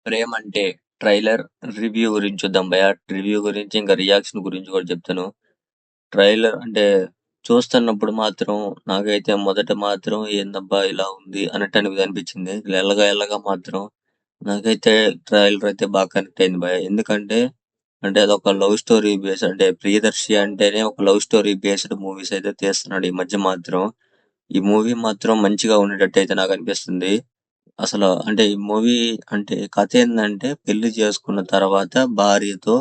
'ప్రేమంటే' trailer review గురించి చూద్దాం భయ్యా. రివ్యూ గురించి ఇంకా రియాక్షన్ గురించి కూడా చెప్తాను. ట్రైలర్ అంటే చూస్తున్నప్పుడు మాత్రం నాకైతే మొదట మాత్రం ఏందబ్బా ఇలా ఉంది అన్నట్టు అనిపించింది. ఎల్లగా ఎల్లగా మాత్రం నాకైతే ట్రైలర్ అయితే బాగా కనెక్ట్ అయింది భయ్యా. ఎందుకంటే అదొక లవ్ స్టోరీ బేస్డ్, అంటే ప్రియదర్శి అంటేనే ఒక లవ్ స్టోరీ బేస్డ్ మూవీస్ అయితే తీస్తున్నాడు ఈ మధ్య మాత్రం. ఈ మూవీ మాత్రం మంచిగా ఉండేటట్టు అయితే నాకు అనిపిస్తుంది. అసలు ఈ మూవీ కథ ఏందంటే, పెళ్లి చేసుకున్న తర్వాత భార్యతో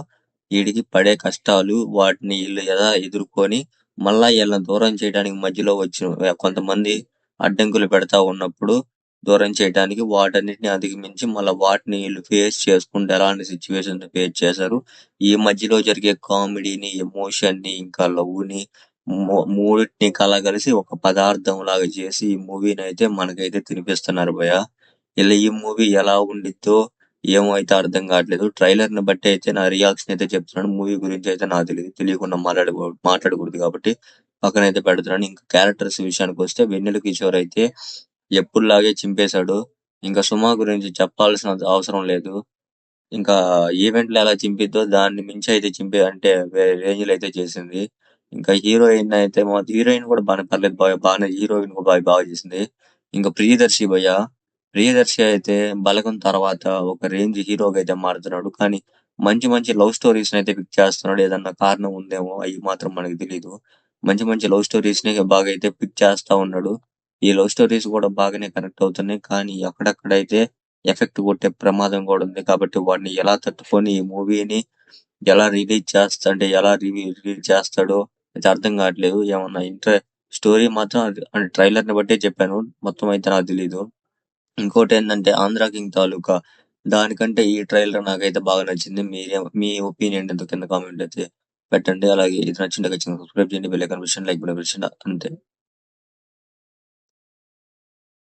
ఈడికి పడే కష్టాలు, వాటిని ఈళ్ళు ఎలా ఎదుర్కొని మళ్ళా ఈళ్ళని దూరం చేయడానికి మధ్యలో వచ్చిన కొంతమంది అడ్డంకులు పెడతా ఉన్నప్పుడు దూరం చేయడానికి, వాటన్నిటిని అధిగమించి మళ్ళా వాటిని ఈళ్ళు ఫేస్ చేసుకుంటూ ఎలాంటి సిచ్యువేషన్స్ ఫేస్ చేశారు. ఈ మధ్యలో జరిగే కామెడీని, ఎమోషన్‌ని, ఇంకా లవ్‌ని మూడిటిని కలగలిసి ఒక పదార్థం లాగా చేసి ఈ మూవీనైతే మనకైతే తినిపిస్తున్నారు భయ్యా. ఈ మూవీ ఎలా ఉండిద్దో ఏమో అయితే అర్థం కావట్లేదు. ట్రైలర్ ని బట్టి అయితే నా రియాక్షన్ అయితే చెప్తున్నాను. మూవీ గురించి అయితే నాకు తెలియదు. తెలియకుండా మాట్లాడకూడదు కాబట్టి పక్కనైతే పెడుతున్నాను. ఇంకా క్యారెక్టర్స్ విషయానికి వస్తే వెన్నెల కిషోర్ అయితే ఎప్పుడులాగే చింపేశాడు. ఇంకా సుమ గురించి చెప్పాల్సిన అవసరం లేదు. ఇంకా ఈవెంట్లు ఎలా చింపిద్దో దాన్ని మించి అయితే వేరే రేంజ్ లో అయితే చేసింది. ఇంకా హీరోయిన్ కూడా బాగానే పర్లేదు, బాగానే హీరోయిన్ కూడా బాగా చేసింది. ఇంకా ప్రియదర్శి అయితే బలగం తర్వాత ఒక రేంజ్ హీరోగా అయితే మారుతున్నాడు. కానీ మంచి మంచి లవ్ స్టోరీస్ అయితే పిక్ చేస్తున్నాడు. ఏదన్నా కారణం ఉందేమో, అవి మాత్రం మనకి తెలీదు. మంచి మంచి లవ్ స్టోరీస్ ని బాగా అయితే పిక్ చేస్తా ఉన్నాడు. ఈ లవ్ స్టోరీస్ కూడా బాగానే కనెక్ట్ అవుతున్నాయి. కానీ అక్కడక్కడైతే ఎఫెక్ట్ కొట్టే ప్రమాదం కూడా ఉంది. కాబట్టి వాడిని ఎలా తట్టుకొని ఈ మూవీని ఎలా రిలీజ్ చేస్తాడో అయితే అర్థం కావట్లేదు. ఏమన్నా స్టోరీ మాత్రం ట్రైలర్ ని బట్టే చెప్పాను. మొత్తం అయితే నాకు తెలీదు. ఇంకోటి ఏంటంటే 'ఆంధ్ర కింగ్' తాలూకా దానికంటే ఈ ట్రైలర్ నాకైతే బాగా నచ్చింది. మీ ఒపీనియన్ ఎంతో కింద కామెంట్ అయితే పెట్టండి. అలాగే ఇది నచ్చింటే ఖచ్చితంగా సబ్స్క్రైబ్ చేయండి. బెల్ ఐకాన్ లైక్ బటన్ అంతే.